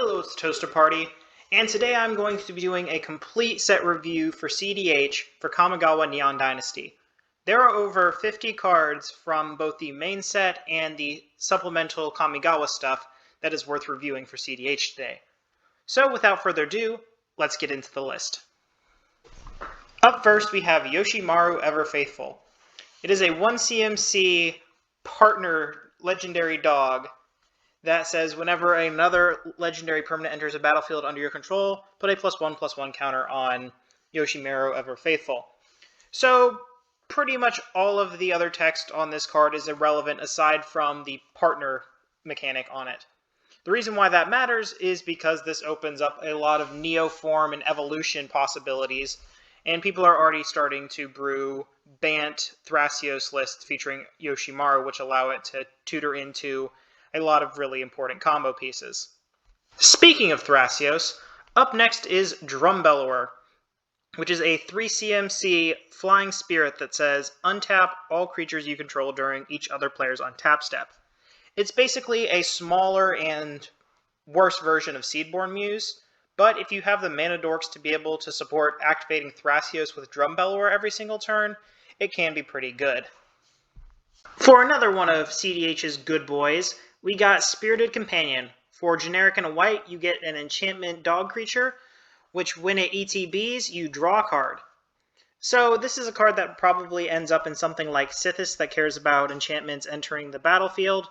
Hello, it's Toaster Party, and today I'm going to be doing a complete set review for CEDH for Kamigawa Neon Dynasty. There are over 50 cards from both the main set and the supplemental Kamigawa stuff that is worth reviewing for CEDH today. So without further ado, let's get into the list. Up first we have Yoshimaru Ever Faithful. It is a 1CMC partner legendary dog that says whenever another legendary permanent enters a battlefield under your control, put a +1/+1 counter on Yoshimaru Ever Faithful. So pretty much all of the other text on this card is irrelevant aside from the partner mechanic on it. The reason why that matters is because this opens up a lot of neoform and evolution possibilities, and people are already starting to brew Bant Thrasios lists featuring Yoshimaru, which allow it to tutor into a lot of really important combo pieces. Speaking of Thrasios, up next is Drum Bellower, which is a 3CMC flying spirit that says untap all creatures you control during each other player's untap step. It's basically a smaller and worse version of Seedborn Muse, but if you have the mana dorks to be able to support activating Thrasios with Drum Bellower every single turn, it can be pretty good. For another one of CEDH's good boys, we got Spirited Companion. For generic and a white, you get an enchantment dog creature, which when it ETBs, you draw a card. So this is a card that probably ends up in something like Sithis that cares about enchantments entering the battlefield,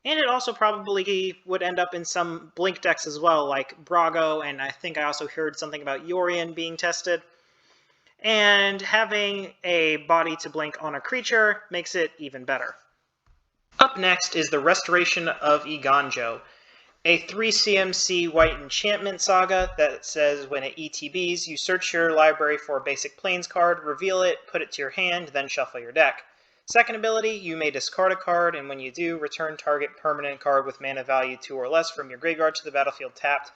and it also probably would end up in some Blink decks as well, like Brago, and I think I also heard something about Yorion being tested. And having a body to blink on a creature makes it even better. Up next is the Restoration of Eleganjo, a 3CMC white enchantment saga that says when it ETBs, you search your library for a basic plains card, reveal it, put it to your hand, then shuffle your deck. Second ability, you may discard a card, and when you do, return target permanent card with mana value 2 or less from your graveyard to the battlefield tapped.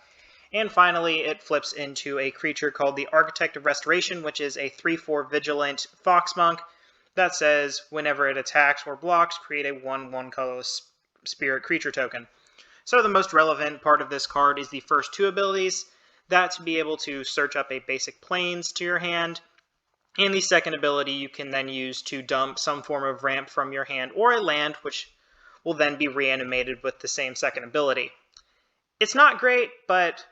And finally, it flips into a creature called the Architect of Restoration, which is a 3/4 vigilant fox monk that says whenever it attacks or blocks, create a 1/1 colorless spirit creature token. So the most relevant part of this card is the first two abilities, that to be able to search up a basic plains to your hand, and the second ability you can then use to dump some form of ramp from your hand or a land, which will then be reanimated with the same second ability. It's not great, but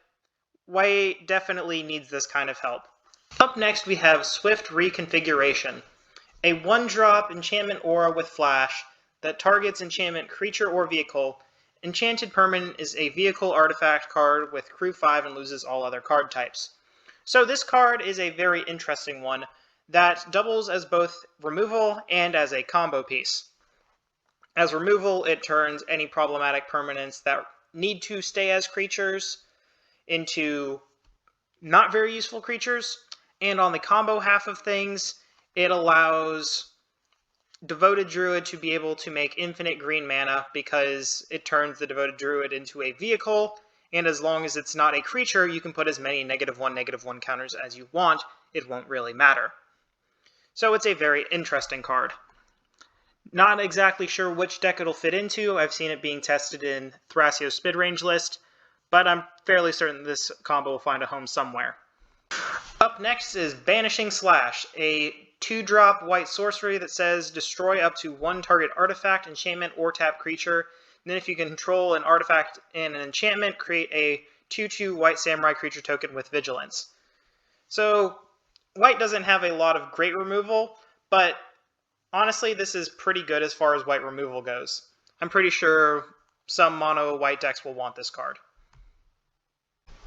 white definitely needs this kind of help. Up next we have Swift Reconfiguration, a 1-drop enchantment aura with flash that targets enchantment creature or vehicle. Enchanted permanent is a vehicle artifact card with crew 5 and loses all other card types. So this card is a very interesting one that doubles as both removal and as a combo piece. As removal, it turns any problematic permanents that need to stay as creatures into not very useful creatures, and on the combo half of things, it allows Devoted Druid to be able to make infinite green mana because it turns the Devoted Druid into a vehicle, and as long as it's not a creature, you can put as many -1/-1 counters as you want. It won't really matter. So it's a very interesting card. Not exactly sure which deck it'll fit into. I've seen it being tested in Thrasios mid-range list, but I'm fairly certain this combo will find a home somewhere. Up next is Banishing Slash, a 2-drop white sorcery that says destroy up to 1 target artifact, enchantment, or tap creature. And then if you control an artifact and an enchantment, create a 2/2 white samurai creature token with vigilance. So white doesn't have a lot of great removal, but honestly this is pretty good as far as white removal goes. I'm pretty sure some mono white decks will want this card.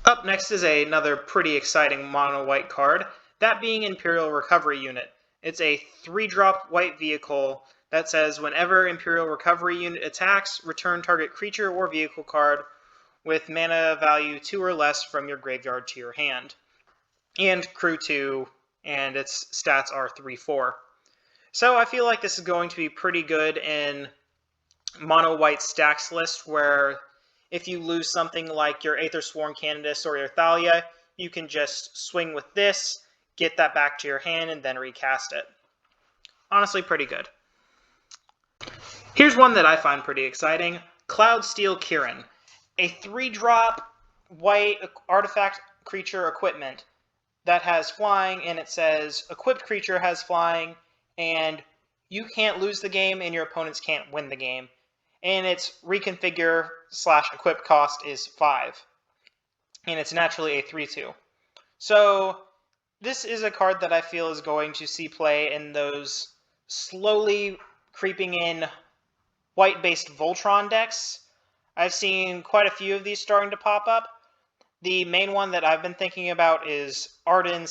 Up next is another pretty exciting mono-white card, that being Imperial Recovery Unit. It's a 3-drop white vehicle that says whenever Imperial Recovery Unit attacks, return target creature or vehicle card with mana value 2 or less from your graveyard to your hand. And crew 2, and its stats are 3/4. So I feel like this is going to be pretty good in mono-white stacks list, where if you lose something like your Aethersworn Candidates or your Thalia, you can just swing with this, get that back to your hand, and then recast it. Honestly, pretty good. Here's one that I find pretty exciting, Cloudsteel Kirin, a 3-drop white artifact creature equipment that has flying, and it says equipped creature has flying, and you can't lose the game and your opponents can't win the game. And its reconfigure / equip cost is 5. And it's naturally a 3/2. So this is a card that I feel is going to see play in those slowly creeping in white-based Voltron decks. I've seen quite a few of these starting to pop up. The main one that I've been thinking about is Arden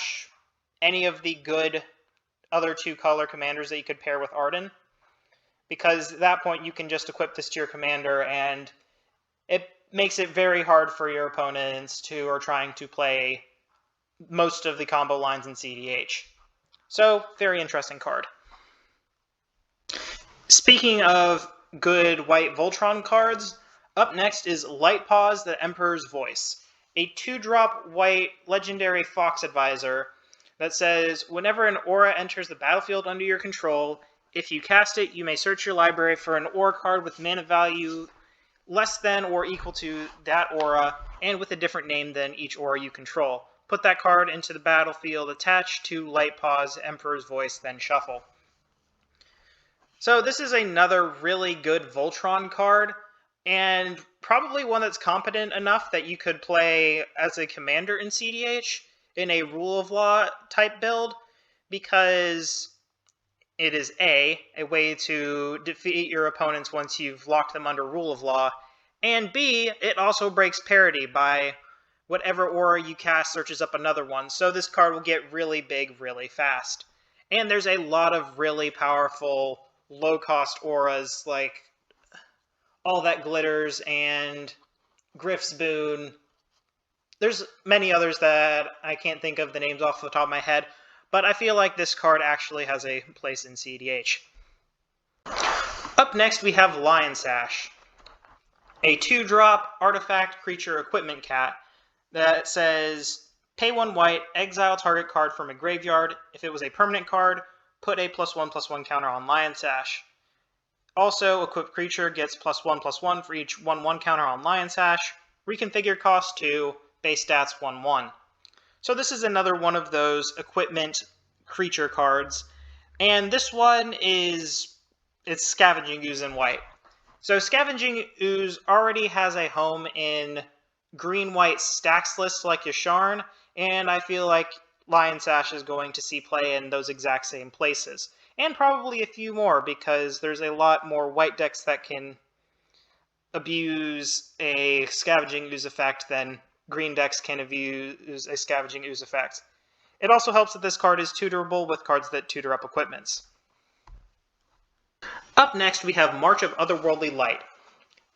/ any of the good other 2-color commanders that you could pair with Arden. Because at that point you can just equip this to your commander, and it makes it very hard for your opponents who are trying to play most of the combo lines in CEDH. So, very interesting card. Speaking of good white Voltron cards, up next is Light Paws, the Emperor's Voice, a 2-drop white legendary Fox Advisor that says, whenever an aura enters the battlefield under your control, if you cast it, you may search your library for an aura card with mana value less than or equal to that aura, and with a different name than each aura you control. Put that card into the battlefield attached to Light Paws, Emperor's Voice, then shuffle. So this is another really good Voltron card, and probably one that's competent enough that you could play as a commander in CEDH in a Rule of Law type build, because it is A, way to defeat your opponents once you've locked them under Rule of Law, and B, it also breaks parity by whatever aura you cast searches up another one, so this card will get really big really fast. And there's a lot of really powerful low-cost auras like All That Glitters and Griff's Boon. There's many others that I can't think of the names off the top of my head, but I feel like this card actually has a place in CEDH. Up next we have Lion Sash, a 2-drop artifact creature equipment cat that says, pay 1 white, exile target card from a graveyard. If it was a permanent card, put a +1/+1 counter on Lion Sash. Also, equipped creature gets +1/+1 for each 1/1 counter on Lion Sash. Reconfigure cost 2, base stats 1/1. So this is another one of those equipment creature cards, and this one it's Scavenging Ooze in white. So Scavenging Ooze already has a home in green-white stacks lists like Yoshimaru, and I feel like Lion Sash is going to see play in those exact same places. And probably a few more, because there's a lot more white decks that can abuse a Scavenging Ooze effect than green decks can abuse a Scavenging Ooze effect. It also helps that this card is tutorable with cards that tutor up equipments. Up next we have March of Otherworldly Light,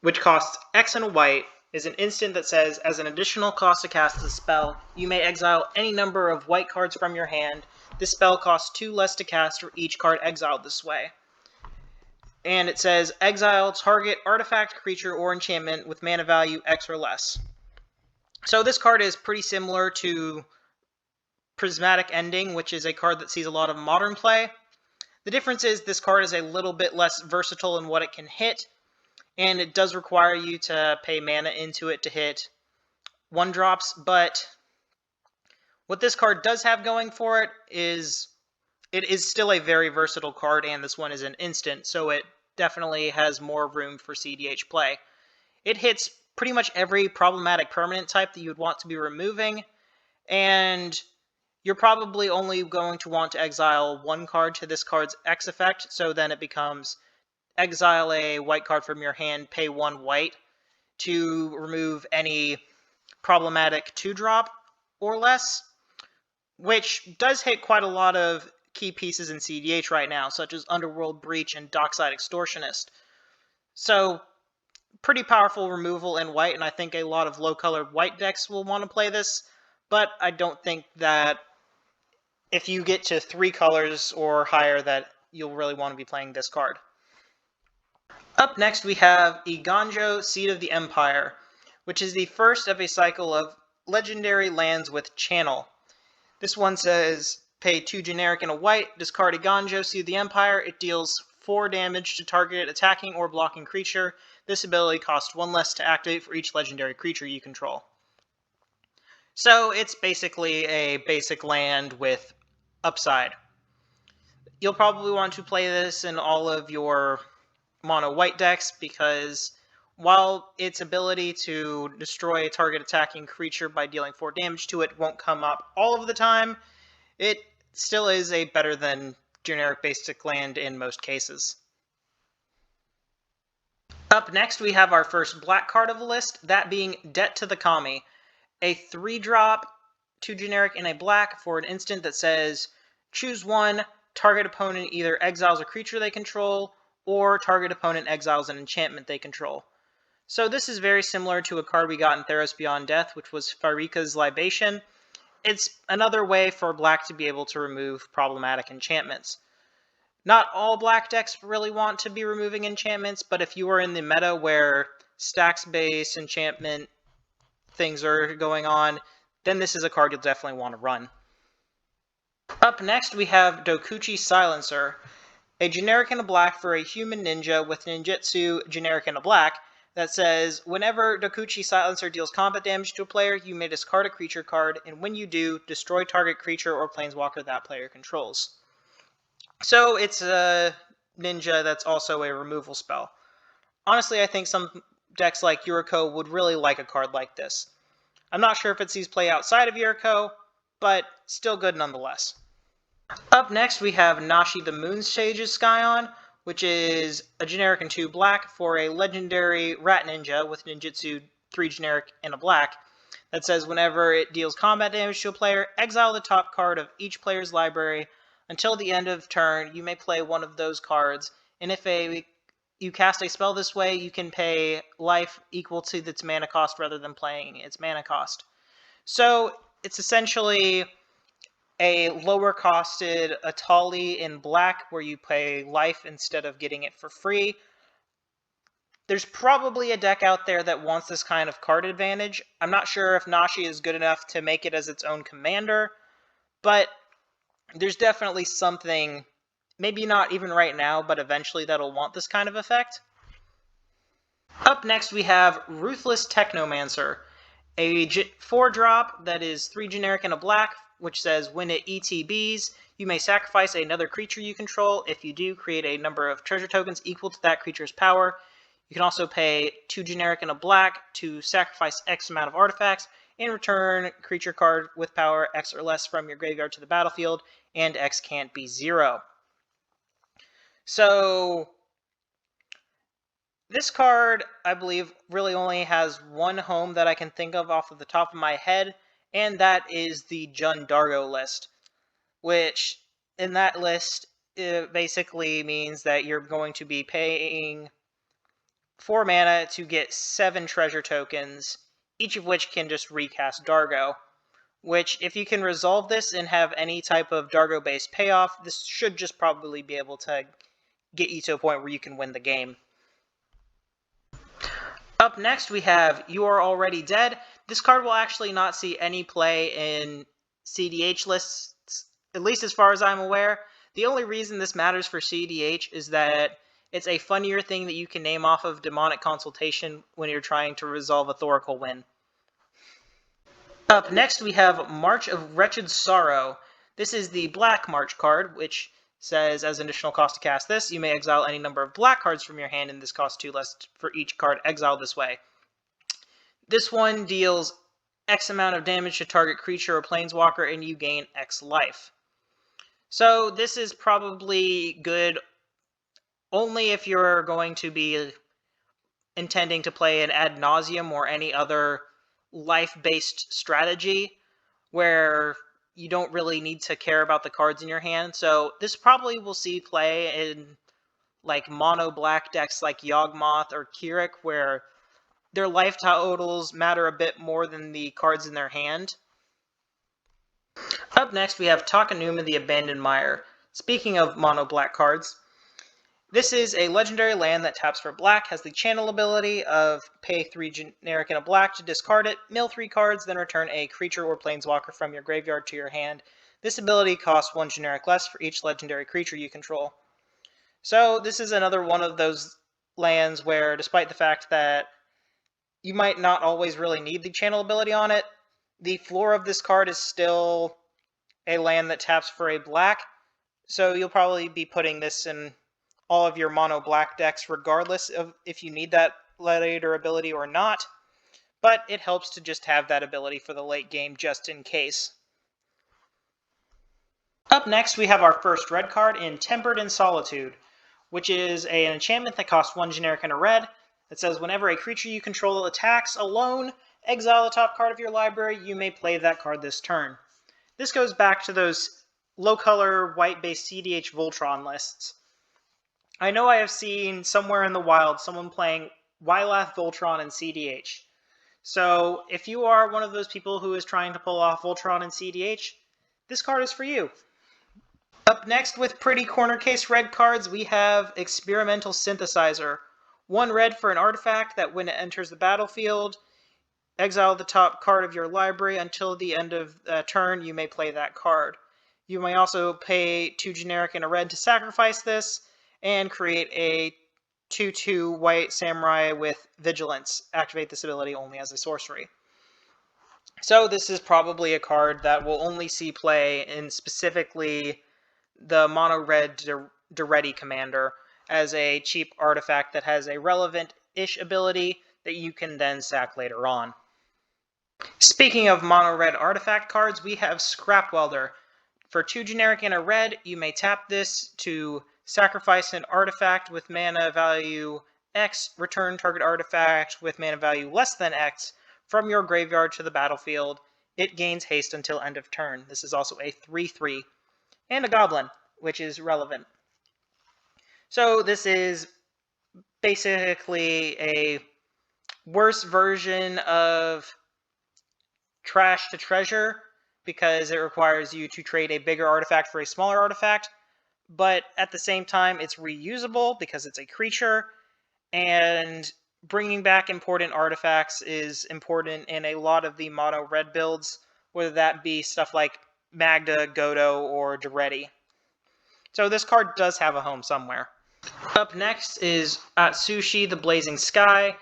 which costs X and a white, is an instant that says, as an additional cost to cast the spell, you may exile any number of white cards from your hand. This spell costs 2 less to cast for each card exiled this way. And it says, exile target artifact, creature, or enchantment with mana value X or less. So this card is pretty similar to Prismatic Ending, which is a card that sees a lot of modern play. The difference is this card is a little bit less versatile in what it can hit, and it does require you to pay mana into it to hit 1-drops, but what this card does have going for it is still a very versatile card, and this one is an instant, so it definitely has more room for CEDH play. It hits pretty much every problematic permanent type that you would want to be removing, and you're probably only going to want to exile 1 card to this card's X effect, so then it becomes exile a white card from your hand, pay 1 white to remove any problematic 2-drop or less, which does hit quite a lot of key pieces in CEDH right now, such as Underworld Breach and Dockside Extortionist. So, pretty powerful removal in white, and I think a lot of low-colored white decks will want to play this, but I don't think that if you get to 3 colors or higher that you'll really want to be playing this card. Up next we have Eleganjo, Seed of the Empire, which is the first of a cycle of legendary lands with channel. This one says, pay 2 generic and a white, discard Eleganjo, Seed of the Empire. It deals 4 damage to target attacking or blocking creature. This ability costs 1 less to activate for each legendary creature you control. So it's basically a basic land with upside. You'll probably want to play this in all of your mono white decks because while its ability to destroy a target attacking creature by dealing 4 damage to it won't come up all of the time, it still is a better than generic basic land in most cases. Up next we have our first black card of the list, that being Debt to the Commie. A 3-drop, 2 generic and a black for an instant that says, choose one, target opponent either exiles a creature they control, or target opponent exiles an enchantment they control. So this is very similar to a card we got in Theros Beyond Death, which was Farika's Libation. It's another way for black to be able to remove problematic enchantments. Not all black decks really want to be removing enchantments, but if you are in the meta where stacks-based enchantment things are going on, then this is a card you'll definitely want to run. Up next we have Dokuchi Silencer, a generic and a black for a human ninja with ninjutsu generic and a black that says, whenever Dokuchi Silencer deals combat damage to a player, you may discard a creature card, and when you do, destroy target creature or planeswalker that player controls. So it's a ninja that's also a removal spell. Honestly, I think some decks like Yuriko would really like a card like this. I'm not sure if it sees play outside of Yuriko, but still good nonetheless. Up next we have Nashi the Moon Sage's Scion, which is a generic and 2 black for a legendary rat ninja with ninjutsu 3 generic and a black that says whenever it deals combat damage to a player, exile the top card of each player's library. Until the end of turn, you may play one of those cards, and if you cast a spell this way, you can pay life equal to its mana cost rather than playing its mana cost. So it's essentially a lower costed Atali in black where you pay life instead of getting it for free. There's probably a deck out there that wants this kind of card advantage. I'm not sure if Nashi is good enough to make it as its own commander, but there's definitely something, maybe not even right now, but eventually that'll want this kind of effect. Up next we have Ruthless Technomancer, a 4-drop that is 3 generic and a black, which says when it ETBs, you may sacrifice another creature you control. If you do, create a number of treasure tokens equal to that creature's power. You can also pay 2 generic and a black to sacrifice X amount of artifacts, and return creature card with power X or less from your graveyard to the battlefield, and X can't be 0. So this card, I believe, really only has one home that I can think of off of the top of my head, and that is the Jun Dargo list, which in that list it basically means that you're going to be paying 4 mana to get 7 treasure tokens, each of which can just recast Dargo, which if you can resolve this and have any type of Dargo-based payoff, this should just probably be able to get you to a point where you can win the game. Up next we have You Are Already Dead. This card will actually not see any play in CEDH lists, at least as far as I'm aware. The only reason this matters for CEDH is that it's a funnier thing that you can name off of Demonic Consultation when you're trying to resolve a Thoracle win. Up next we have March of Wretched Sorrow. This is the Black March card, which says as an additional cost to cast this, you may exile any number of black cards from your hand, and this costs 2 less for each card exiled this way. This one deals X amount of damage to target creature or planeswalker, and you gain X life. So this is probably good only if you're going to be intending to play an ad nauseum or any other life-based strategy where you don't really need to care about the cards in your hand. So this probably will see play in like mono black decks like Yawgmoth or Kirin, where their life totals matter a bit more than the cards in their hand. Up next we have Takanuma the Abandoned Mire. Speaking of mono black cards, this is a legendary land that taps for black, has the channel ability of pay 3 generic and a black to discard it, mill 3 cards, then return a creature or planeswalker from your graveyard to your hand. This ability costs 1 generic less for each legendary creature you control. So this is another one of those lands where, despite the fact that you might not always really need the channel ability on it, the floor of this card is still a land that taps for a black, so you'll probably be putting this in all of your mono black decks regardless of if you need that later ability or not, but it helps to just have that ability for the late game just in case. Up next, we have our first red card in Tempered in Solitude, which is an enchantment that costs 1 generic and a red. It says whenever a creature you control attacks alone, exile the top card of your library, you may play that card this turn. This goes back to those low-color, white-based CEDH Voltron lists. I know I have seen somewhere in the wild someone playing Wylath Voltron and CEDH. So if you are one of those people who is trying to pull off Voltron and CEDH, this card is for you. Up next with pretty corner case red cards, we have Experimental Synthesizer. 1 red for an artifact that when it enters the battlefield, exile the top card of your library. Until the end of turn, you may play that card. You may also pay 2 generic and a red to sacrifice this, and create a 2/2 white samurai with vigilance. Activate this ability only as a sorcery. So this is probably a card that will only see play in specifically the mono red Duretti commander as a cheap artifact that has a relevant-ish ability that you can then sack later on. Speaking of mono red artifact cards, we have Scrap Welder. For 2 generic and a red, you may tap this to sacrifice an artifact with mana value X, return target artifact with mana value less than X from your graveyard to the battlefield. It gains haste until end of turn. This is also a 3/3. And a goblin, which is relevant. So this is basically a worse version of Trash to Treasure, because it requires you to trade a bigger artifact for a smaller artifact, but at the same time it's reusable because it's a creature, and bringing back important artifacts is important in a lot of the mono red builds, whether that be stuff like Magda, Godo, or Duretti. So this card does have a home somewhere. Up next is Sushi, the Blazing Sky,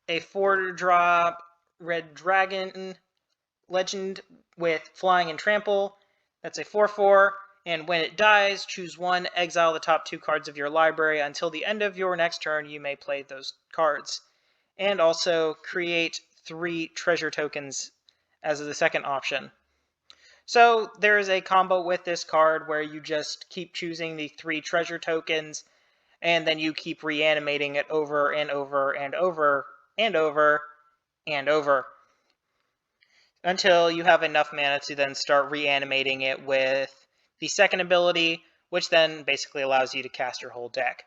a 4-drop red dragon legend with flying and trample. That's a 4/4, and when it dies, choose 1, exile the top 2 cards of your library. Until the end of your next turn, you may play those cards. And also create 3 treasure tokens as the second option. So there is a combo with this card where you just keep choosing the 3 treasure tokens, and then you keep reanimating it over and over and over and over and over until you have enough mana to then start reanimating it with the second ability, which then basically allows you to cast your whole deck.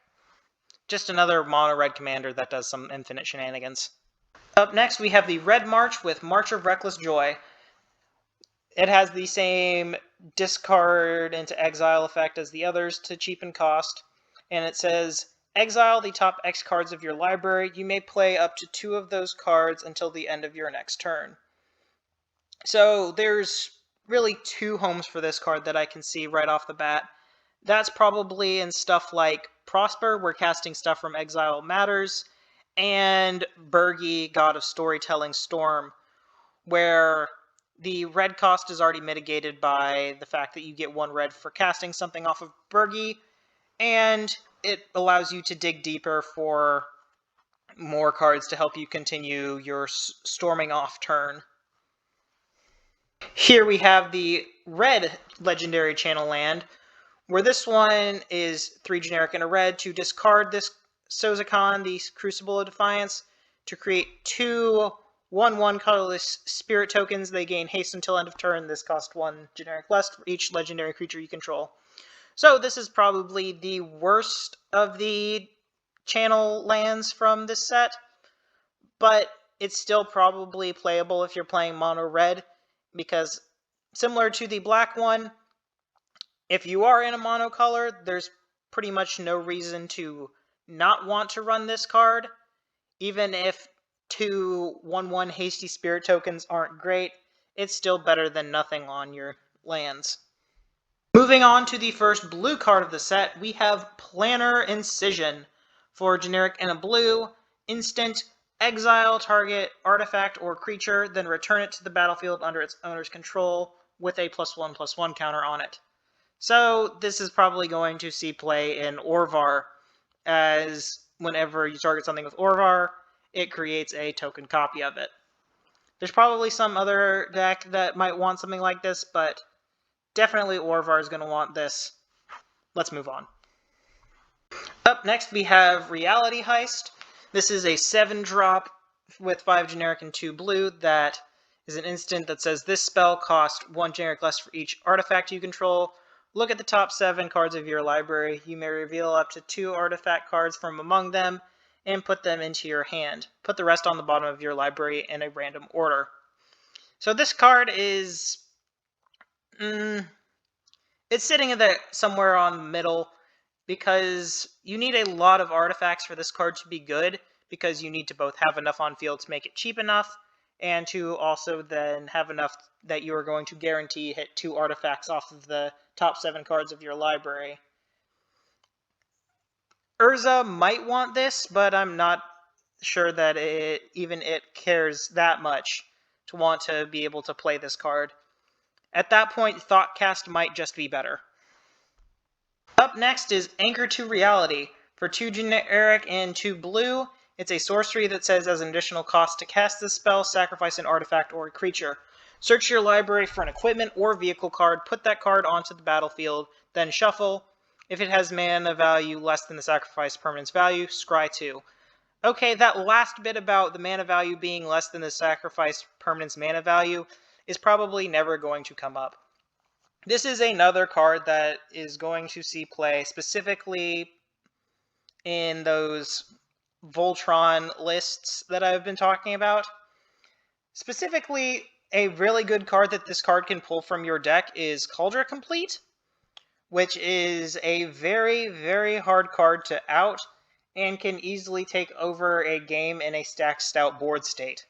Just another mono-red commander that does some infinite shenanigans. Up next, we have the Red March with March of Reckless Joy. It has the same discard into exile effect as the others to cheapen cost, and it says, exile the top X cards of your library. You may play up to 2 of those cards until the end of your next turn. So there's really 2 homes for this card that I can see right off the bat. That's probably in stuff like Prosper, where casting stuff from exile matters, and Bergi, God of Storytelling Storm, where the red cost is already mitigated by the fact that you get 1 red for casting something off of Bergi, and it allows you to dig deeper for more cards to help you continue your storming off turn. Here we have the red legendary channel land, where this one is 3 generic and a red to discard this Sozakon, the Crucible of Defiance, to create 2 1/1 colorless spirit tokens. They gain haste until end of turn. This costs 1 generic less for each legendary creature you control. So this is probably the worst of the channel lands from this set, but it's still probably playable if you're playing mono red, because similar to the black one, if you are in a mono color, there's pretty much no reason to not want to run this card. Even if 2 1/1 hasty spirit tokens aren't great, it's still better than nothing on your lands. Moving on to the first blue card of the set, we have Planner Incision. For generic and a blue, instant, exile target artifact or creature, then return it to the battlefield under its owner's control with a +1/+1 counter on it. So this is probably going to see play in Orvar, as whenever you target something with Orvar, it creates a token copy of it. There's probably some other deck that might want something like this, but definitely Orvar is going to want this. Let's move on. Up next we have Reality Heist. This is a 7-drop with 5 generic and 2 blue that is an instant that says this spell costs 1 generic less for each artifact you control. Look at the top 7 cards of your library. You may reveal up to 2 artifact cards from among them and put them into your hand. Put the rest on the bottom of your library in a random order. So this card is... it's sitting in somewhere on the middle, because you need a lot of artifacts for this card to be good, because you need to both have enough on field to make it cheap enough, and to also then have enough that you are going to guarantee hit 2 artifacts off of the top 7 cards of your library. Urza might want this, but I'm not sure that even it cares that much to want to be able to play this card. At that point, Thoughtcast might just be better. Up next is Anchor to Reality. For 2 generic and 2 blue, it's a sorcery that says as an additional cost to cast this spell, sacrifice an artifact or a creature. Search your library for an equipment or vehicle card, put that card onto the battlefield, then shuffle. If it has mana value less than the sacrifice permanent's value, scry 2. Okay, that last bit about the mana value being less than the sacrifice permanent's mana value is probably never going to come up. This is another card that is going to see play specifically in those Voltron lists that I've been talking about. Specifically, a really good card that this card can pull from your deck is Cauldron Complete, which is a very, very hard card to out and can easily take over a game in a stacked stout board state.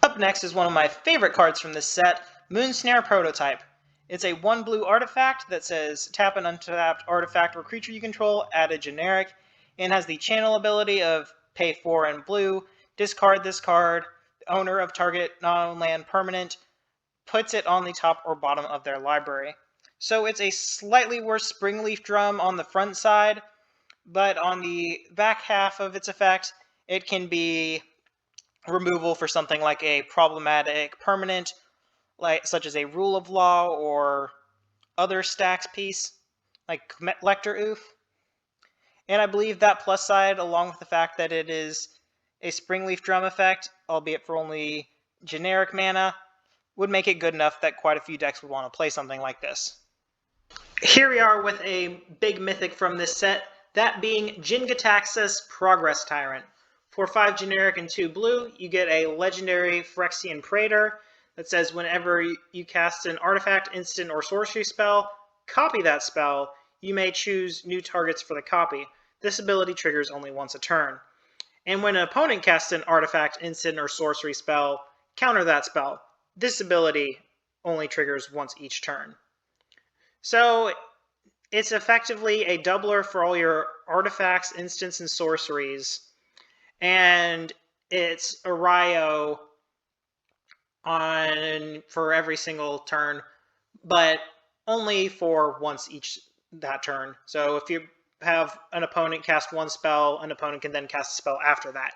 Up next is one of my favorite cards from this set, Moon Snare Prototype. It's a 1 blue artifact that says tap an untapped artifact or creature you control, add a generic, and has the channel ability of pay 4 and blue, discard this card, the owner of target non-land permanent puts it on the top or bottom of their library. So it's a slightly worse Springleaf Drum on the front side, but on the back half of its effect, it can be removal for something like a problematic permanent, such as a Rule of Law or other stacks piece, like Lecter Oof. And I believe that plus side, along with the fact that it is a Springleaf Drum effect, albeit for only generic mana, would make it good enough that quite a few decks would want to play something like this. Here we are with a big mythic from this set, that being Jin-Gitaxias Progress Tyrant. For 5 generic and 2 blue, you get a legendary Phyrexian Praetor that says whenever you cast an artifact, instant, or sorcery spell, copy that spell, you may choose new targets for the copy. This ability triggers only once a turn. And when an opponent casts an artifact, instant, or sorcery spell, counter that spell. This ability only triggers once each turn. So it's effectively a doubler for all your artifacts, instants, and sorceries. And it's a Ryo for every single turn, but only for once each that turn. So if you have an opponent cast one spell, an opponent can then cast a spell after that.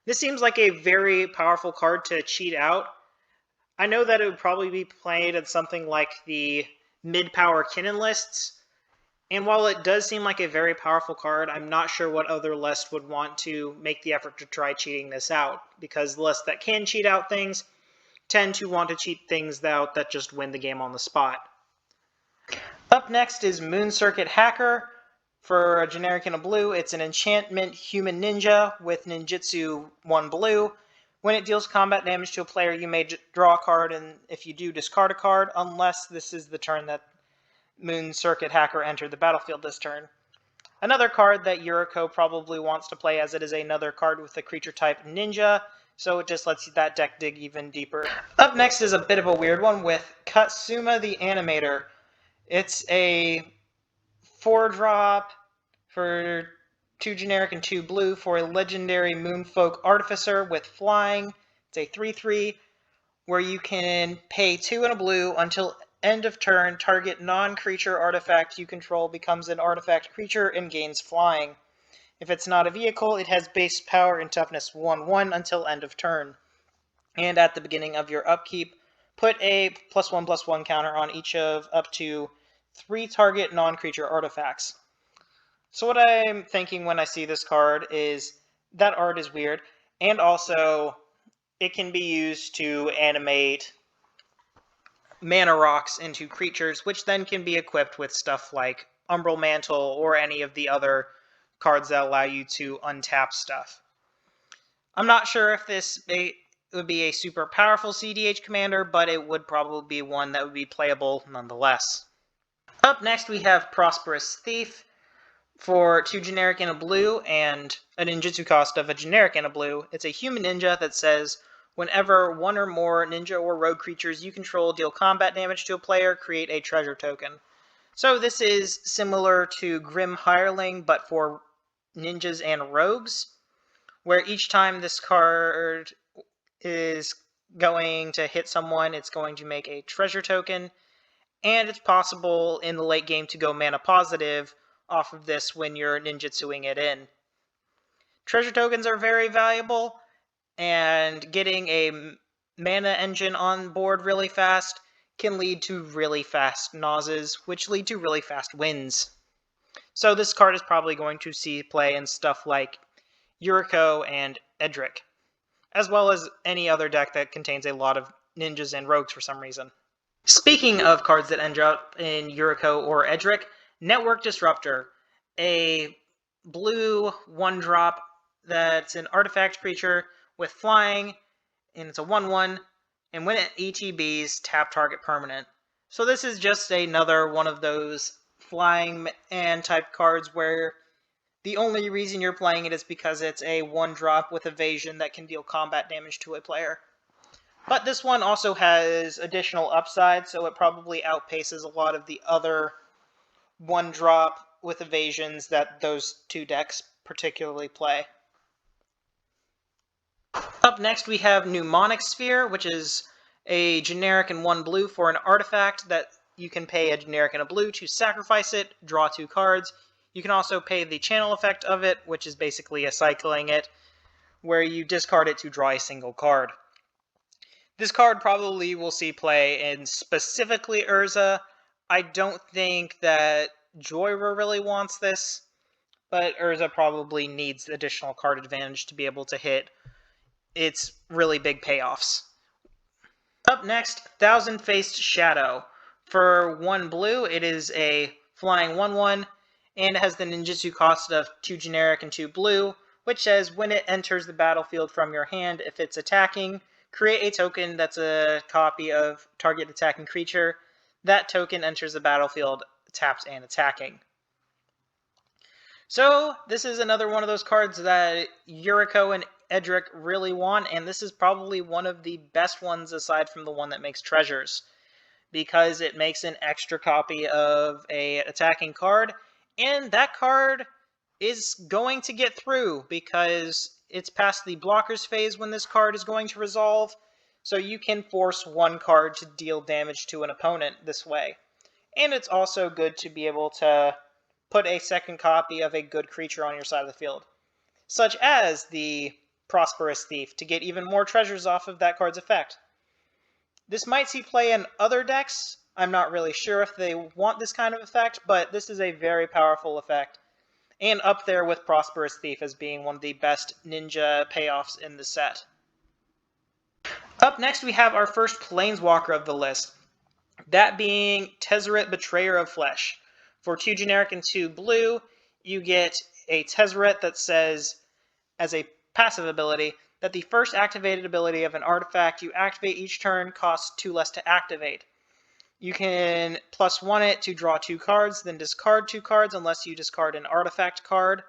This seems like a very powerful card to cheat out. I know that it would probably be played at something like the mid-power Kirin lists, and while it does seem like a very powerful card, I'm not sure what other list would want to make the effort to try cheating this out, because the lists that can cheat out things tend to want to cheat things out that just win the game on the spot. Up next is Moon Circuit Hacker. For a generic and a blue, it's an enchantment human ninja with ninjutsu 1 blue. When it deals combat damage to a player, you may draw a card, and if you do, discard a card, unless this is the turn that Moon Circuit Hacker entered the battlefield this turn. Another card that Yuriko probably wants to play, as it is another card with the creature type ninja, so it just lets that deck dig even deeper. Up next is a bit of a weird one with Katsuma the Animator. It's a 4-drop For 2 generic and 2 blue for a legendary Moonfolk Artificer with flying. It's a 3/3 where you can pay 2 and a blue until end of turn. Target non-creature artifact you control becomes an artifact creature and gains flying. If it's not a vehicle, it has base power and toughness 1/1 until end of turn. And at the beginning of your upkeep, put a +1/+1 counter on each of up to 3 target non-creature artifacts. So what I'm thinking when I see this card is that art is weird, and also it can be used to animate mana rocks into creatures, which then can be equipped with stuff like Umbral Mantle or any of the other cards that allow you to untap stuff. I'm not sure if this would be a super powerful CEDH commander, but it would probably be one that would be playable nonetheless. Up next we have Prosperous Thief. For 2 generic and a blue and a ninjutsu cost of a generic and a blue, it's a human ninja that says, whenever one or more ninja or rogue creatures you control deal combat damage to a player, create a treasure token. So this is similar to Grim Hireling, but for ninjas and rogues, where each time this card is going to hit someone, it's going to make a treasure token, and it's possible in the late game to go mana positive off of this when you're ninjutsuing it in. Treasure tokens are very valuable, and getting a mana engine on board really fast can lead to really fast nauses, which lead to really fast wins. So this card is probably going to see play in stuff like Yuriko and Edric, as well as any other deck that contains a lot of ninjas and rogues for some reason. Speaking of cards that end up in Yuriko or Edric, Network Disruptor, a blue 1-drop that's an artifact creature with flying, and it's a 1/1, and when it ETBs, tap target permanent. So this is just another one of those flying and type cards where the only reason you're playing it is because it's a 1-drop with evasion that can deal combat damage to a player. But this one also has additional upside, so it probably outpaces a lot of the other 1-drop with evasions that those two decks particularly play. Up next we have Mnemonic Sphere, which is a generic and 1 blue for an artifact that you can pay a generic and a blue to sacrifice it, draw 2 cards. You can also pay the channel effect of it, which is basically a cycling it, where you discard it to draw a single card. This card probably will see play in specifically Urza. I don't think that Joyra really wants this, but Urza probably needs additional card advantage to be able to hit its really big payoffs. Up next, Thousand-Faced Shadow. For 1 blue, it is a flying 1/1, and it has the ninjutsu cost of 2 generic and 2 blue, which says when it enters the battlefield from your hand, if it's attacking, create a token that's a copy of target attacking creature. That token enters the battlefield, taps and attacking. So this is another one of those cards that Yuriko and Edric really want, and this is probably one of the best ones aside from the one that makes treasures, because it makes an extra copy of a attacking card, and that card is going to get through because it's past the blockers phase when this card is going to resolve, so you can force 1 card to deal damage to an opponent this way. And it's also good to be able to put a second copy of a good creature on your side of the field, such as the Prosperous Thief, to get even more treasures off of that card's effect. This might see play in other decks. I'm not really sure if they want this kind of effect, but this is a very powerful effect, and up there with Prosperous Thief as being one of the best ninja payoffs in the set. Up next we have our first Planeswalker of the list, that being Tezzeret, Betrayer of Flesh. For 2 generic and 2 blue, you get a Tezzeret that says, as a passive ability, that the first activated ability of an artifact you activate each turn costs 2 less to activate. You can +1 it to draw 2 cards, then discard 2 cards unless you discard an artifact card.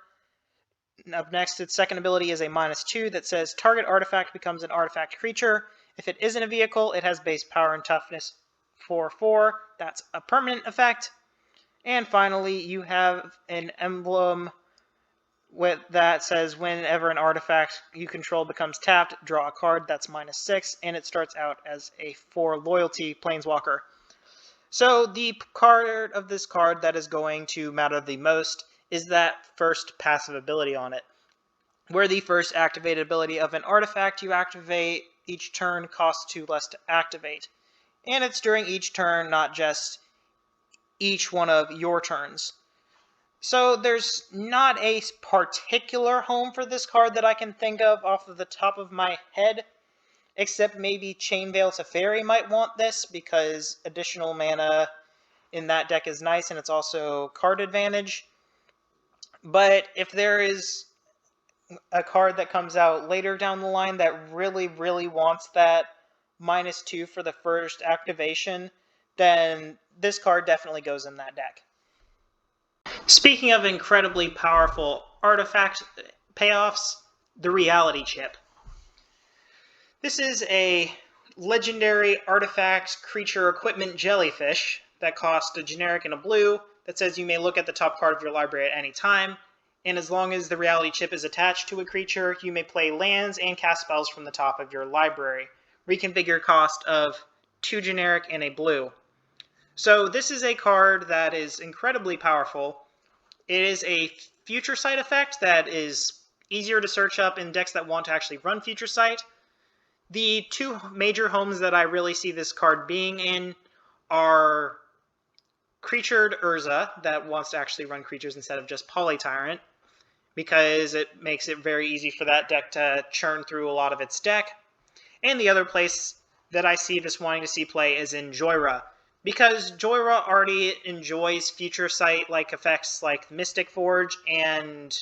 Up next, its second ability is a -2 that says target artifact becomes an artifact creature. If it isn't a vehicle, it has base power and toughness 4/4. That's a permanent effect. And finally, you have an emblem that says whenever an artifact you control becomes tapped, draw a card that's -6, and it starts out as a 4 loyalty planeswalker. So the card of this card that is going to matter the most is that first passive ability on it, where the first activated ability of an artifact you activate each turn costs 2 less to activate. And it's during each turn, not just each one of your turns. So there's not a particular home for this card that I can think of off of the top of my head, except maybe Chainveil Teferi might want this, because additional mana in that deck is nice, and it's also card advantage. But if there is a card that comes out later down the line that really, really wants that -2 for the first activation, then this card definitely goes in that deck. Speaking of incredibly powerful artifact payoffs, the reality chip. This is a legendary artifact creature equipment jellyfish that costs a generic and a blue that says you may look at the top card of your library at any time, and as long as the reality chip is attached to a creature, you may play lands and cast spells from the top of your library. Reconfigure cost of 2 generic and a blue. So this is a card that is incredibly powerful. It is a future sight effect that is easier to search up in decks that want to actually run future sight. The 2 major homes that I really see this card being in are Creatured Urza, that wants to actually run creatures instead of just Poly-Tyrant, because it makes it very easy for that deck to churn through a lot of its deck. And the other place that I see this wanting to see play is in Jhoira, because Jhoira already enjoys future sight-like effects like Mystic Forge, and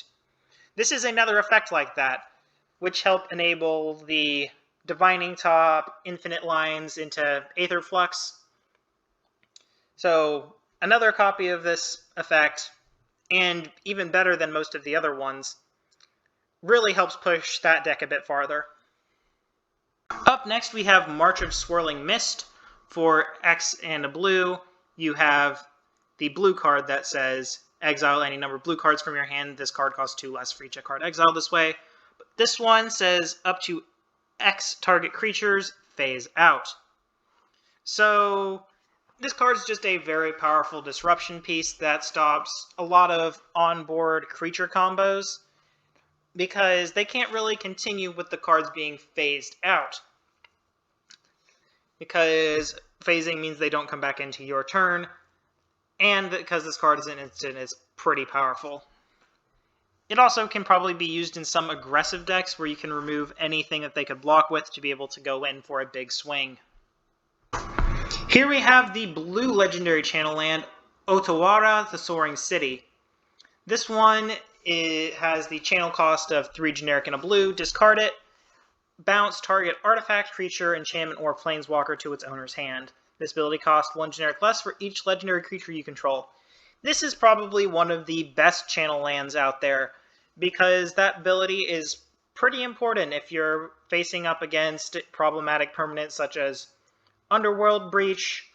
this is another effect like that, which help enable the Divining Top, Infinite Lines into Aether Flux. So another copy of this effect, and even better than most of the other ones, really helps push that deck a bit farther. Up next we have March of Swirling Mist. For X and a blue, you have the blue card that says exile any number of blue cards from your hand. This card costs 2 less for each card exiled this way. But this one says up to X target creatures phase out. So this card is just a very powerful disruption piece that stops a lot of onboard creature combos, because they can't really continue with the cards being phased out, because phasing means they don't come back into your turn, and because this card is an instant, it's pretty powerful. It also can probably be used in some aggressive decks where you can remove anything that they could block with to be able to go in for a big swing. Here we have the blue legendary channel land, Otawara, the Soaring City. This one has the channel cost of 3 generic and a blue. Discard it. Bounce target artifact, creature, enchantment, or planeswalker to its owner's hand. This ability costs 1 generic less for each legendary creature you control. This is probably one of the best channel lands out there, because that ability is pretty important if you're facing up against problematic permanents such as Underworld Breach,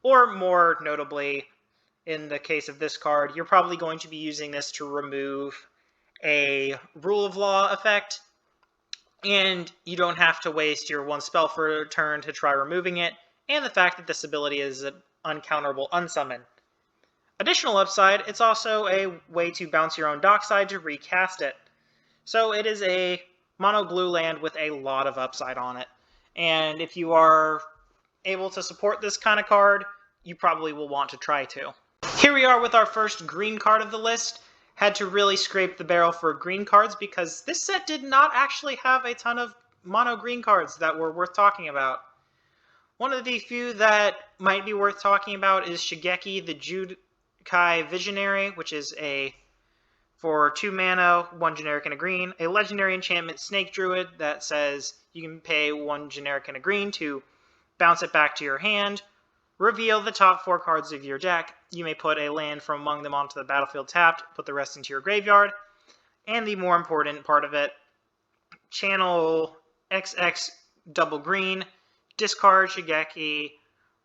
or more notably, in the case of this card, you're probably going to be using this to remove a Rule of Law effect, and you don't have to waste your 1 spell for a turn to try removing it, and the fact that this ability is an uncounterable unsummon. Additional upside, it's also a way to bounce your own dockside to recast it. So it is a mono blue land with a lot of upside on it, and if you are able to support this kind of card, you probably will want to try to. Here we are with our first green card of the list. Had to really scrape the barrel for green cards because this set did not actually have a ton of mono green cards that were worth talking about. One of the few that might be worth talking about is Shigeki the Jukai Visionary, which is for 2 mana, 1 generic and a green, a legendary enchantment Snake Druid that says you can pay 1 generic and a green to bounce it back to your hand, reveal the top 4 cards of your deck. You may put a land from among them onto the battlefield tapped, put the rest into your graveyard, and the more important part of it, channel XX double green, discard Shigeki,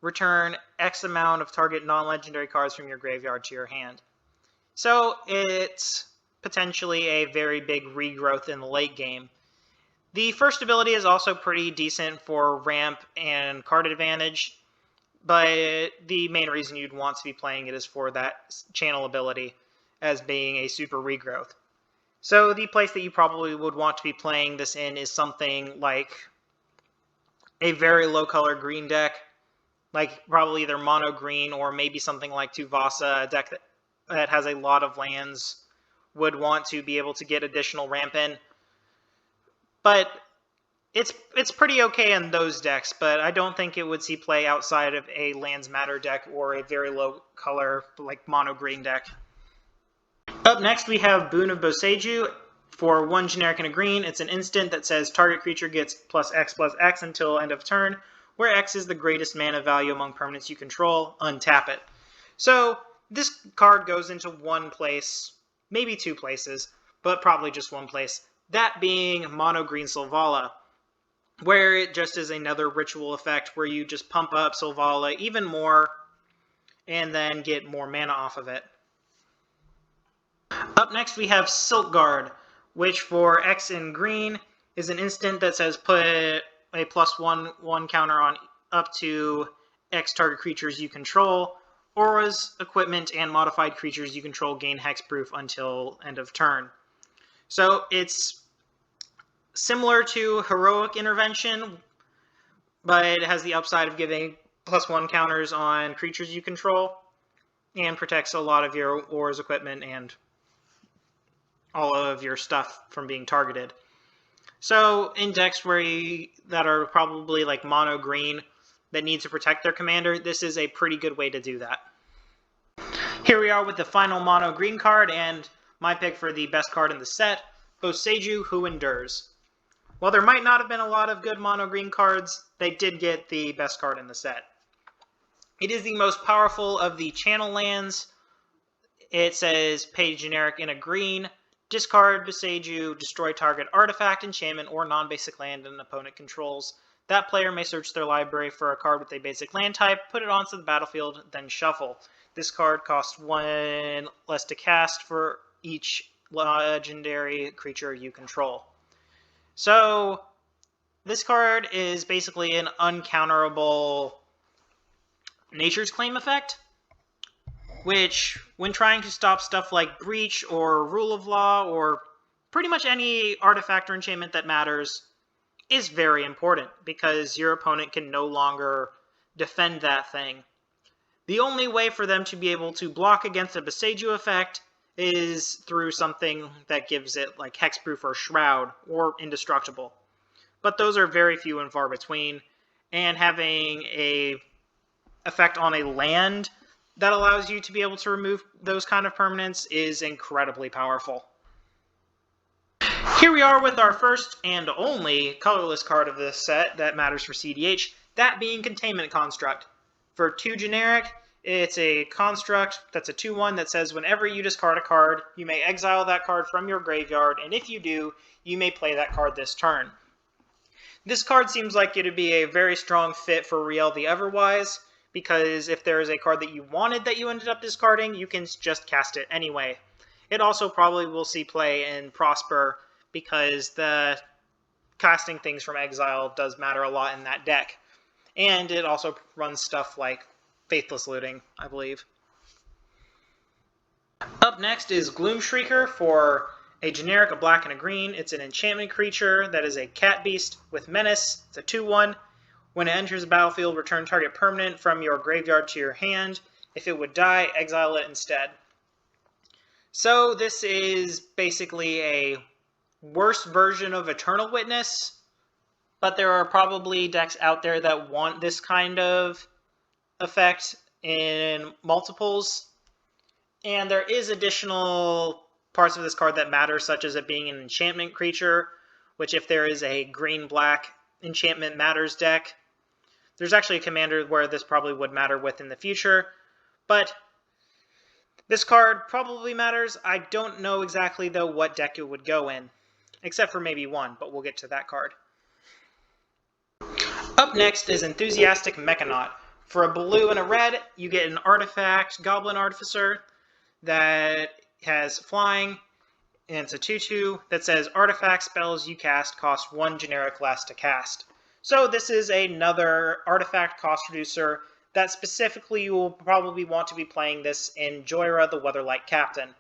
return X amount of target non-legendary cards from your graveyard to your hand. So it's potentially a very big regrowth in the late game. The first ability is also pretty decent for ramp and card advantage, but the main reason you'd want to be playing it is for that channel ability as being a super regrowth. So the place that you probably would want to be playing this in is something like a very low color green deck, like probably either mono green or maybe something like Tuvasa, a deck that has a lot of lands, would want to be able to get additional ramp in. But it's pretty okay in those decks, but I don't think it would see play outside of a lands matter deck or a very low color like mono green deck. Up next we have Boon of Boseiju. For 1 generic and a green, it's an instant that says target creature gets +X until end of turn, where X is the greatest mana value among permanents you control. Untap it. So this card goes into one place, maybe two places, but probably just one place. That being mono green Selvala, where it just is another ritual effect where you just pump up Selvala even more and then get more mana off of it. Up next we have Silk Guard, which for X in green is an instant that says put a +1/1 counter on up to X target creatures you control. Auras, equipment, and modified creatures you control gain hexproof until end of turn. So it's similar to Heroic Intervention, but it has the upside of giving +1 counters on creatures you control, and protects a lot of your auras, equipment, and all of your stuff from being targeted. So in decks that are probably like mono green that need to protect their commander, this is a pretty good way to do that. Here we are with the final mono green card, and my pick for the best card in the set, Boseiju, Who Endures. While there might not have been a lot of good mono green cards, they did get the best card in the set. It is the most powerful of the channel lands. It says pay generic in a green, discard Boseiju, destroy target artifact, enchantment, or non-basic land an opponent controls. That player may search their library for a card with a basic land type, put it onto the battlefield, then shuffle. This card costs 1 less to cast for each legendary creature you control. So this card is basically an uncounterable Nature's Claim effect, which, when trying to stop stuff like Breach or Rule of Law or pretty much any artifact or enchantment that matters, is very important, because your opponent can no longer defend that thing. The only way for them to be able to block against a Boseiju effect is through something that gives it like hexproof or shroud or indestructible. But those are very few and far between, and having a effect on a land that allows you to be able to remove those kind of permanents is incredibly powerful. Here we are with our first and only colorless card of this set that matters for CEDH, that being Containment Construct. For 2 generic, it's a construct that's a 2/1 that says whenever you discard a card, you may exile that card from your graveyard, and if you do, you may play that card this turn. This card seems like it would be a very strong fit for Riel the Everwise, because if there is a card that you wanted that you ended up discarding, you can just cast it anyway. It also probably will see play in Prosper, because the casting things from exile does matter a lot in that deck. And it also runs stuff like Faithless Looting, I believe. Up next is Gloom Shrieker for a generic, a black and a green. It's an enchantment creature that is a cat beast with menace. It's a 2/1. When it enters the battlefield, return target permanent from your graveyard to your hand. If it would die, exile it instead. So this is basically a worse version of Eternal Witness, but there are probably decks out there that want this kind of effect in multiples, and there is additional parts of this card that matter, such as it being an enchantment creature, which if there is a green-black enchantment matters deck, there's actually a commander where this probably would matter with in the future, but this card probably matters. I don't know exactly, though, what deck it would go in, except for maybe one, but we'll get to that card. Up next is Enthusiastic Mechanaut. For a blue and a red, you get an artifact, Goblin Artificer, that has flying, and it's a 2/2 that says artifact spells you cast cost 1 generic less to cast. So this is another artifact cost reducer that specifically you will probably want to be playing this in Joyra the Weatherlight Captain.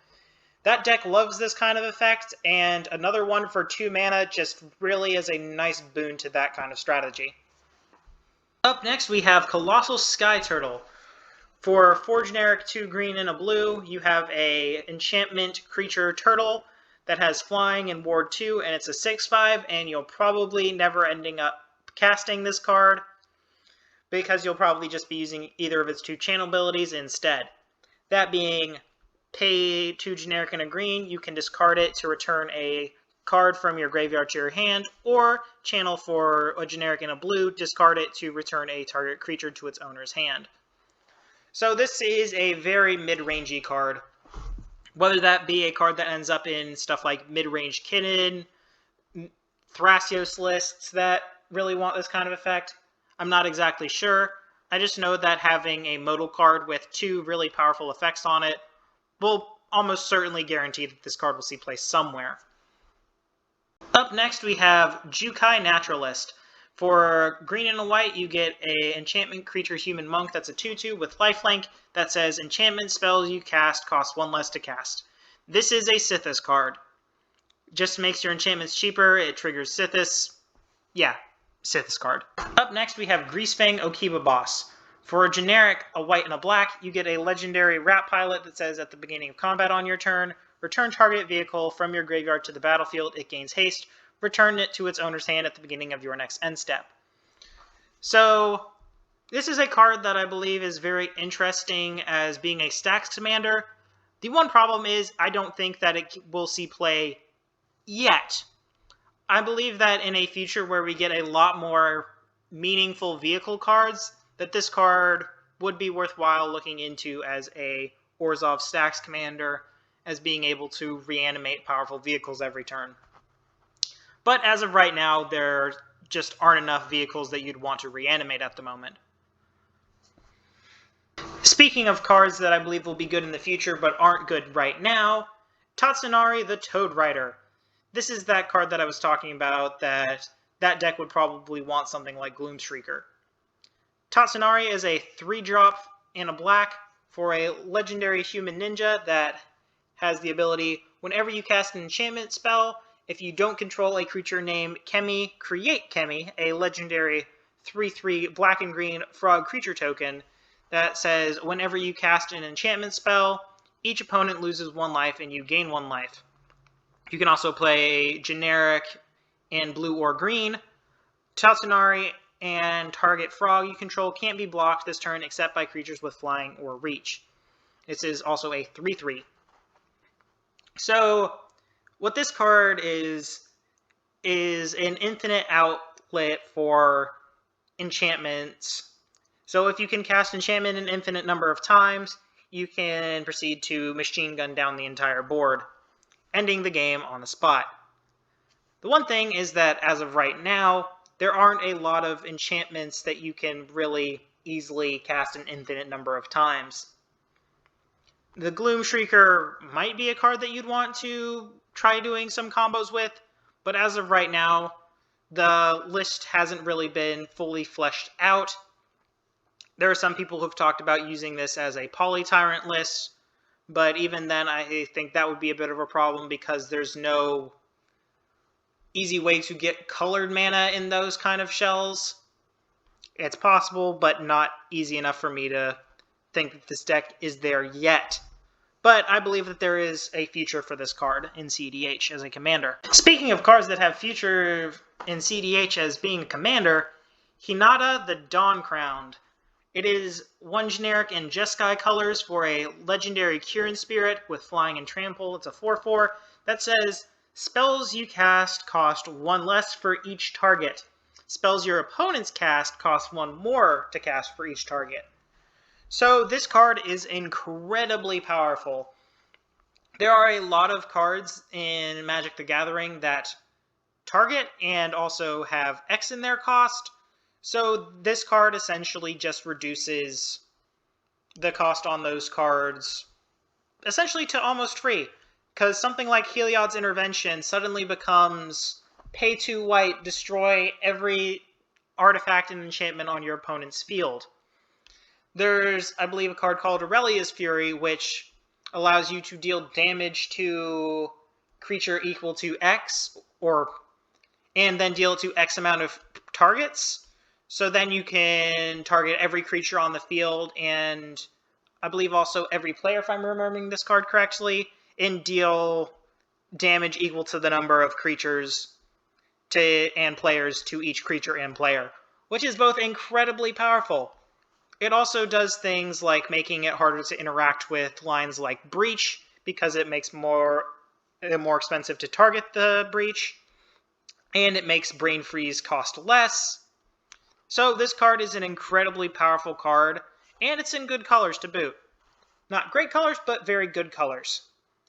That deck loves this kind of effect, and another one for 2 mana just really is a nice boon to that kind of strategy. Up next we have Colossal Sky Turtle. For 4 generic, 2 green, and a blue, you have a enchantment creature turtle that has flying and ward 2, and it's a 6/5, and you'll probably never ending up casting this card because you'll probably just be using either of its 2 channel abilities instead. That being, pay 2 generic and a green, you can discard it to return a card from your graveyard to your hand, or channel for a generic and a blue, discard it to return a target creature to its owner's hand. So this is a very mid-rangey card. Whether that be a card that ends up in stuff like mid-range Kirin, Thrasios lists that really want this kind of effect, I'm not exactly sure. I just know that having a modal card with 2 really powerful effects on it will almost certainly guarantee that this card will see play somewhere. Up next we have Jukai Naturalist. For green and a white, you get a enchantment creature human monk that's a 2/2 with lifelink that says enchantment spells you cast cost 1 less to cast. This is a Sithis card. Just makes your enchantments cheaper, it triggers Sithis. Yeah, Sithis card. Up next we have Greasefang Okiba Boss. For a generic, a white and a black, you get a legendary rat pilot that says at the beginning of combat on your turn, return target vehicle from your graveyard to the battlefield, it gains haste. Return it to its owner's hand at the beginning of your next end step. So, this is a card that I believe is very interesting as being a stacks commander. The one problem is I don't think that it will see play yet. I believe that in a future where we get a lot more meaningful vehicle cards, that this card would be worthwhile looking into as a Orzhov stacks commander, as being able to reanimate powerful vehicles every turn. But as of right now, there just aren't enough vehicles that you'd want to reanimate at the moment. Speaking of cards that I believe will be good in the future but aren't good right now, Tatsunari the Toad Rider. This is that card that I was talking about that deck would probably want something like Gloomshrieker. Tatsunari is a 3-drop and a black for a legendary human ninja that has the ability, whenever you cast an enchantment spell, if you don't control a creature named Kemi, create Kemi, a legendary 3/3 black and green frog creature token that says whenever you cast an enchantment spell, each opponent loses 1 life and you gain 1 life. You can also play generic and blue or green. Tatsunari and target frog you control can't be blocked this turn except by creatures with flying or reach. This is also a 3/3. So, what this card is an infinite outlet for enchantments. So if you can cast enchantment an infinite number of times, you can proceed to machine gun down the entire board, ending the game on the spot. The one thing is that as of right now, there aren't a lot of enchantments that you can really easily cast an infinite number of times. The Gloomshrieker might be a card that you'd want to try doing some combos with, but as of right now, the list hasn't really been fully fleshed out. There are some people who've talked about using this as a poly-tyrant list, but even then I think that would be a bit of a problem because there's no easy way to get colored mana in those kind of shells. It's possible, but not easy enough for me to think that this deck is there yet. But I believe that there is a future for this card in CEDH as a commander. Speaking of cards that have future in CEDH as being a commander, Hinata the Dawn Crowned. It is 1 generic in Jeskai colors for a legendary Kirin spirit with flying and trample. It's a 4/4 that says, spells you cast cost 1 less for each target. Spells your opponents cast cost 1 more to cast for each target. So this card is incredibly powerful. There are a lot of cards in Magic the Gathering that target and also have X in their cost. So this card essentially just reduces the cost on those cards essentially to almost free, because something like Heliod's Intervention suddenly becomes pay 2 white, destroy every artifact and enchantment on your opponent's field. There's, I believe, a card called Aurelia's Fury, which allows you to deal damage to creature equal to X, and then deal it to X amount of targets. So then you can target every creature on the field, and I believe also every player, if I'm remembering this card correctly, and deal damage equal to the number of creatures and players to each creature and player, which is both incredibly powerful. It also does things like making it harder to interact with lines like Breach, because it makes it more expensive to target the Breach, and it makes Brain Freeze cost less. So this card is an incredibly powerful card, and it's in good colors to boot. Not great colors, but very good colors.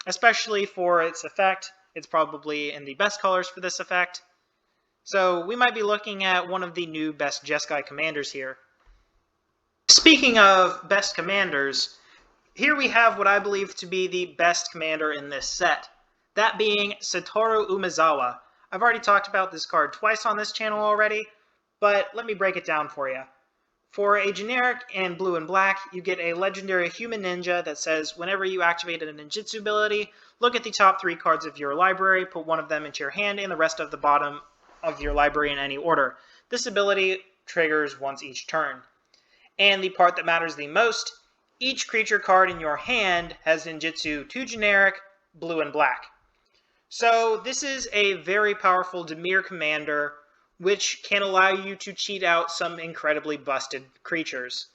Especially for its effect, it's probably in the best colors for this effect. So we might be looking at one of the new best Jeskai commanders here. Speaking of best commanders, here we have what I believe to be the best commander in this set. That being Satoru Umezawa. I've already talked about this card twice on this channel already, but let me break it down for you. For a generic and blue and black, you get a legendary human ninja that says whenever you activate a ninjutsu ability, look at the top 3 cards of your library, put one of them into your hand, and the rest of the bottom of your library in any order. This ability triggers once each turn. And the part that matters the most, each creature card in your hand has ninjutsu 2 generic, blue and black. So this is a very powerful Dimir commander, which can allow you to cheat out some incredibly busted creatures.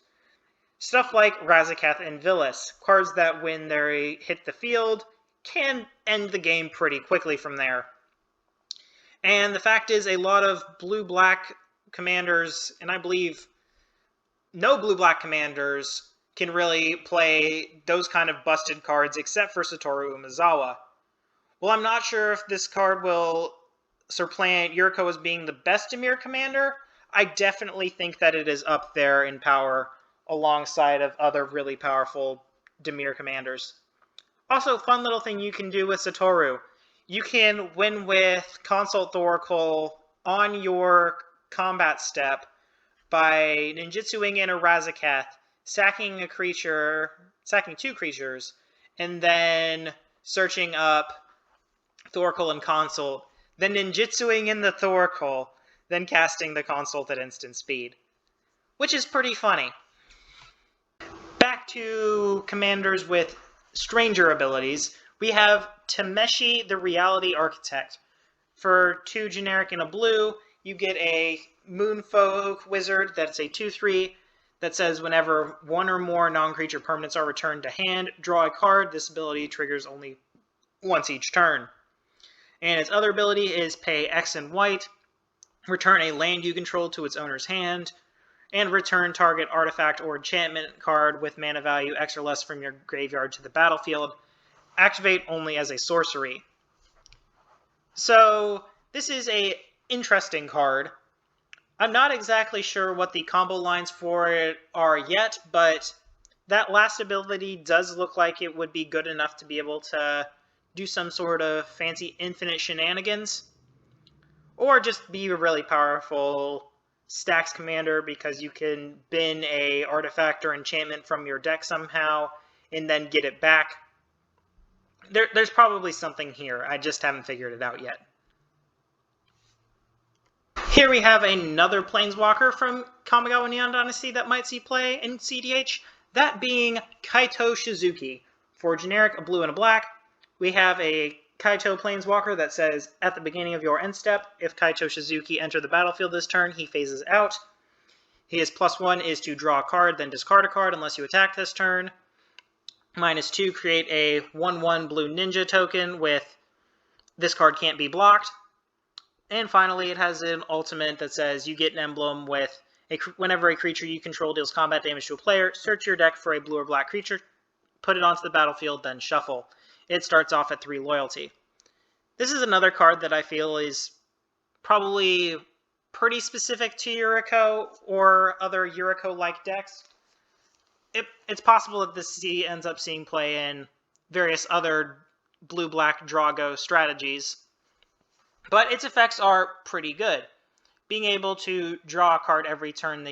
Stuff like Razakath and Vilis, cards that when they hit the field, can end the game pretty quickly from there. And the fact is, a lot of blue-black commanders, and I believe no blue-black commanders, can really play those kind of busted cards except for Satoru Umezawa. Well, I'm not sure if this card will supplant Yuriko as being the best Dimir commander. I definitely think that it is up there in power alongside of other really powerful Dimir commanders. Also, fun little thing you can do with Satoru. You can win with Consult Thoracle on your combat step by ninjutsuing in a Razakath, sacking 2 creatures, and then searching up Thoracle and Consult, then ninjutsuing in the Thoracle, then casting the Consult at instant speed. Which is pretty funny. Back to commanders with stranger abilities, we have Tameshi the Reality Architect. For 2 generic and a blue, you get a Moonfolk Wizard that's a 2/3 that says whenever 1 or more non-creature permanents are returned to hand, draw a card. This ability triggers only once each turn. And its other ability is pay X and white, return a land you control to its owner's hand, and return target artifact or enchantment card with mana value X or less from your graveyard to the battlefield. Activate only as a sorcery. So this is a interesting card. I'm not exactly sure what the combo lines for it are yet, but that last ability does look like it would be good enough to be able to do some sort of fancy infinite shenanigans, or just be a really powerful stacks commander because you can bin a artifact or enchantment from your deck somehow and then get it back. There's probably something here. I just haven't figured it out yet. Here we have another Planeswalker from Kamigawa Neon Dynasty that might see play in CEDH, that being Kaito Shizuki. For generic, a blue and a black, we have a Kaito Planeswalker that says, at the beginning of your end step, if Kaito Shizuki enter the battlefield this turn, he phases out. His +1 is to draw a card, then discard a card unless you attack this turn. -2, create a 1/1 blue ninja token with this card can't be blocked. And finally, it has an ultimate that says you get an emblem with whenever a creature you control deals combat damage to a player, search your deck for a blue or black creature, put it onto the battlefield, then shuffle. It starts off at 3 loyalty. This is another card that I feel is probably pretty specific to Yuriko or other Yuriko-like decks. It's possible that this ends up seeing play in various other blue-black Drago strategies, but its effects are pretty good. Being able to draw a card every turn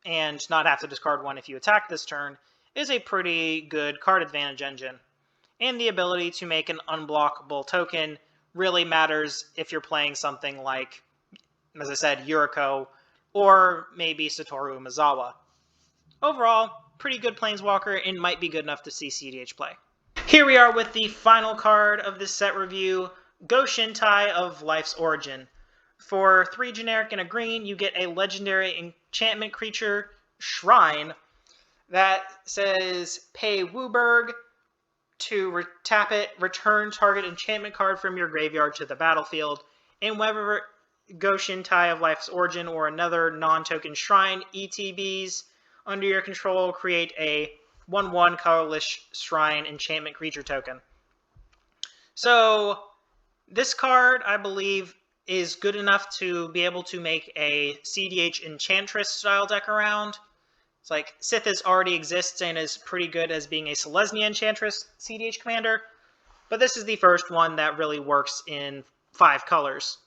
and not have to discard one if you attack this turn is a pretty good card advantage engine. And the ability to make an unblockable token really matters if you're playing something like, as I said, Yuriko, or maybe Satoru Umezawa. Overall, pretty good Planeswalker and might be good enough to see CEDH play. Here we are with the final card of this set review, Go Shintai of Life's Origin. For 3 generic and a green, you get a legendary enchantment creature, Shrine, that says pay Wooburg to tap it, return target enchantment card from your graveyard to the battlefield, and whenever Go Shintai of Life's Origin or another non-token Shrine ETBs under your control, create a 1/1 colorless Shrine enchantment creature token. So this card, I believe, is good enough to be able to make a CEDH Enchantress style deck around. It's like Sithis already exists and is pretty good as being a Selesnya Enchantress CEDH commander, but this is the first one that really works in 5 colors.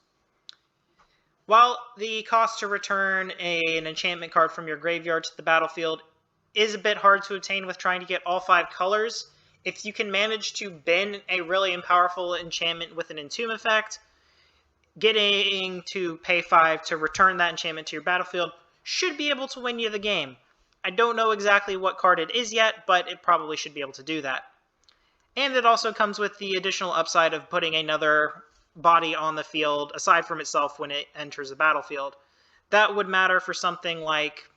While the cost to return an enchantment card from your graveyard to the battlefield is a bit hard to obtain with trying to get all 5 colors, if you can manage to bin a really powerful enchantment with an Entomb effect, getting to pay 5 to return that enchantment to your battlefield should be able to win you the game. I don't know exactly what card it is yet, but it probably should be able to do that. And it also comes with the additional upside of putting another body on the field aside from itself when it enters the battlefield. That would matter for something like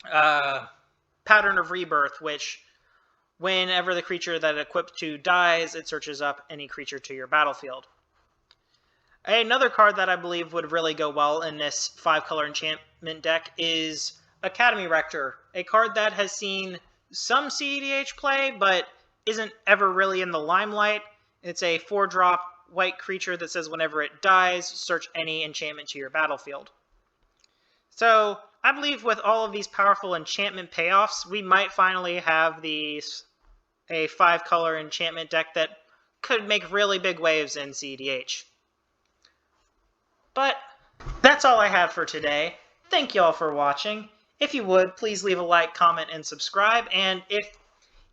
Pattern of Rebirth, which whenever the creature that it equipped to dies, it searches up any creature to your battlefield. Another card that I believe would really go well in this 5-color enchantment deck is Academy Rector, a card that has seen some CEDH play, but isn't ever really in the limelight. It's a 4-drop white creature that says whenever it dies, search any enchantment to your battlefield. So I believe with all of these powerful enchantment payoffs, we might finally have a 5-color enchantment deck that could make really big waves in CEDH. But that's all I have for today. Thank you all for watching. If you would, please leave a like, comment, and subscribe. And if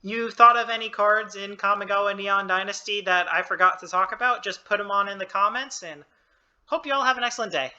you thought of any cards in Kamigawa Neon Dynasty that I forgot to talk about, just put them on in the comments, and hope you all have an excellent day.